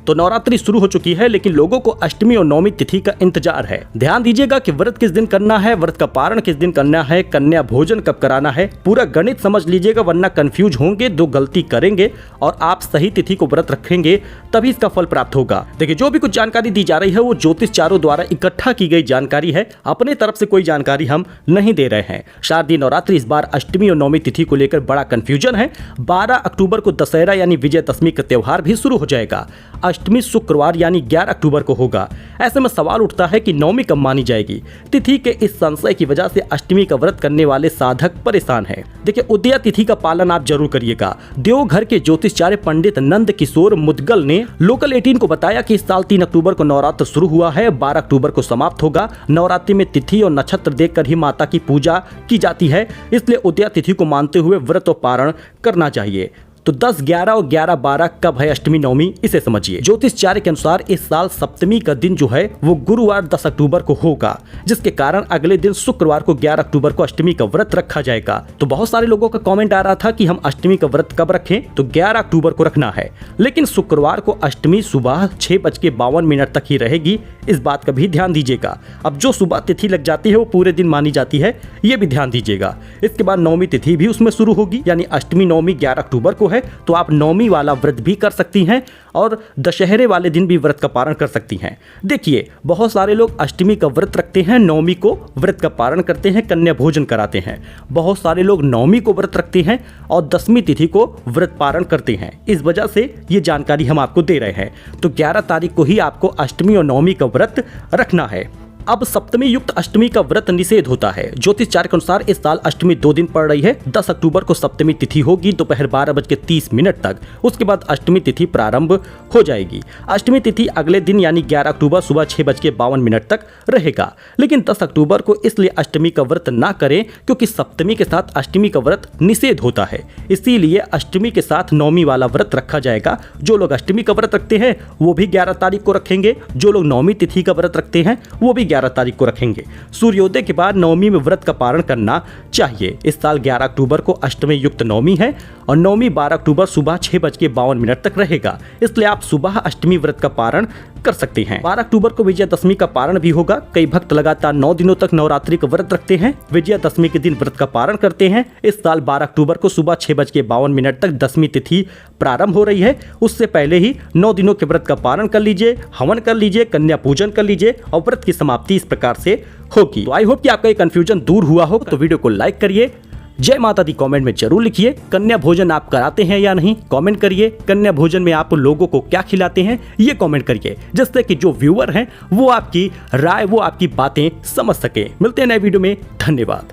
तो नवरात्रि शुरू हो चुकी है, लेकिन लोगों को अष्टमी और नवमी तिथि का इंतजार है। ध्यान दीजिएगा कि व्रत किस दिन करना है, व्रत का पारण किस दिन करना है, कन्या भोजन कब कराना है, पूरा गणित समझ लीजिएगा, वरना कंफ्यूज होंगे, दो गलती करेंगे और आप सही तिथि को व्रत रखेंगे तभी इसका फल प्राप्त होगा। देखिए, जो भी कुछ जानकारी दी जा रही है वो ज्योतिषचारों द्वारा इकट्ठा की गई जानकारी है, अपने तरफ से कोई जानकारी हम नहीं दे रहे हैं। शारदीय नवरात्रि इस बार अष्टमी और नवमी तिथि को लेकर बड़ा कंफ्यूजन है। 12 अक्टूबर को दशहरा यानी विजयदशमी का त्योहार भी शुरू हो जाएगा। अष्टमी शुक्रवार यानी 11 अक्टूबर को होगा। ऐसे में सवाल उठता है कि नवमी कब मानी जाएगी। तिथि के इस संशय की वजह से अष्टमी का व्रत करने वाले साधक परेशान हैं। देखिए, उदया तिथि का पालन आप जरूर करिएगा। देवघर के ज्योतिषाचार्य पंडित नंद किशोर मुदगल ने लोकल 18 को बताया कि इस साल 3 अक्टूबर को नवरात्र शुरू हुआ है, 12 अक्टूबर को समाप्त होगा। नवरात्रि में तिथि और नक्षत्र देखकर ही माता की पूजा की जाती है, इसलिए उदया तिथि को मानते हुए व्रत और पारण करना चाहिए। तो 10, 11 और 11, 12 कब है अष्टमी नवमी, इसे समझिए। ज्योतिषचार्य के अनुसार इस साल सप्तमी का दिन जो है वो गुरुवार 10 अक्टूबर को होगा, जिसके कारण अगले दिन शुक्रवार को 11 अक्टूबर को अष्टमी का व्रत रखा जाएगा। तो बहुत सारे लोगों का कमेंट आ रहा था कि हम अष्टमी का व्रत कब रखें, तो 11 अक्टूबर को रखना है, लेकिन शुक्रवार को अष्टमी सुबह 6:52 तक ही रहेगी, इस बात का भी ध्यान दीजिएगा। अब जो सुबह तिथि लग जाती है वो पूरे दिन मानी जाती है, ये भी ध्यान दीजिएगा। इसके बाद नवमी तिथि भी उसमें शुरू होगी, यानी अष्टमी नवमी 11 अक्टूबर को है, तो आप नवमी वाला व्रत भी कर सकती हैं और दशहरे वाले दिन भी व्रत का पारण कर सकती हैं। देखिए, बहुत सारे लोग अष्टमी का व्रत रखते हैं, नवमी को व्रत का पारण करते हैं, कन्या भोजन कराते हैं। बहुत सारे लोग नवमी को व्रत रखते हैं और 10वीं तिथि को व्रत पारण करते हैं। इस वजह से ये जानकारी हम आपको दे रहे हैं। तो 11 तारीख को ही आपको अष्टमी और नवमी का व्रत रखना है। अब सप्तमी युक्त अष्टमी का व्रत निषेध होता है। ज्योतिषचार्य के अनुसार इस साल अष्टमी 2 दिन पड़ रही है। 10 अक्टूबर को सप्तमी तिथि होगी दोपहर 12:30 तक। उसके बाद अष्टमी तिथि प्रारंभ हो जाएगी। अष्टमी तिथि अगले दिन यानी 11 अक्टूबर सुबह 6:52 तक रहेगा। लेकिन 10 अक्टूबर को इसलिए अष्टमी का व्रत ना करें क्योंकि सप्तमी के साथ अष्टमी का व्रत निषेध होता है। इसीलिए अष्टमी के साथ नवमी वाला व्रत रखा जाएगा। जो लोग अष्टमी का व्रत रखते हैं वो भी 11 तारीख को रखेंगे, जो लोग नवमी तिथि का व्रत रखते हैं वो भी 11 तारीख को रखेंगे। सूर्योदय के बाद नवमी में व्रत का पारण करना चाहिए। इस साल 11 अक्टूबर को अष्टमी युक्त नवमी है और नवमी 12 अक्टूबर सुबह 6:52 तक रहेगा, इसलिए आप सुबह अष्टमी व्रत का पारण कर सकते हैं। 12 अक्टूबर को विजयदशमी का पारण भी होगा। कई भक्त लगातार 9 दिनों तक नवरात्रि का व्रत रखते हैं, विजयदशमी के दिन व्रत का पारण करते हैं। इस साल 12 अक्टूबर को सुबह 6:52 तक 10वीं तिथि प्रारंभ हो रही है। उससे पहले ही 9 दिनों के व्रत का पारण कर लीजिए, हवन कर लीजिए, कन्या पूजन कर लीजिए और व्रत की समाप्ति इस प्रकार से होगी। तो आई होप कि आपका ये कंफ्यूजन दूर हुआ हो। तो वीडियो को लाइक करिए, जय माता दी कमेंट में जरूर लिखिए। कन्या भोजन आप कराते हैं या नहीं कमेंट करिए। कन्या भोजन में आप लोगों को क्या खिलाते हैं ये कमेंट करिए, जिससे कि जो व्यूअर हैं वो आपकी राय, वो आपकी बातें समझ सके। मिलते हैं नए वीडियो में, धन्यवाद।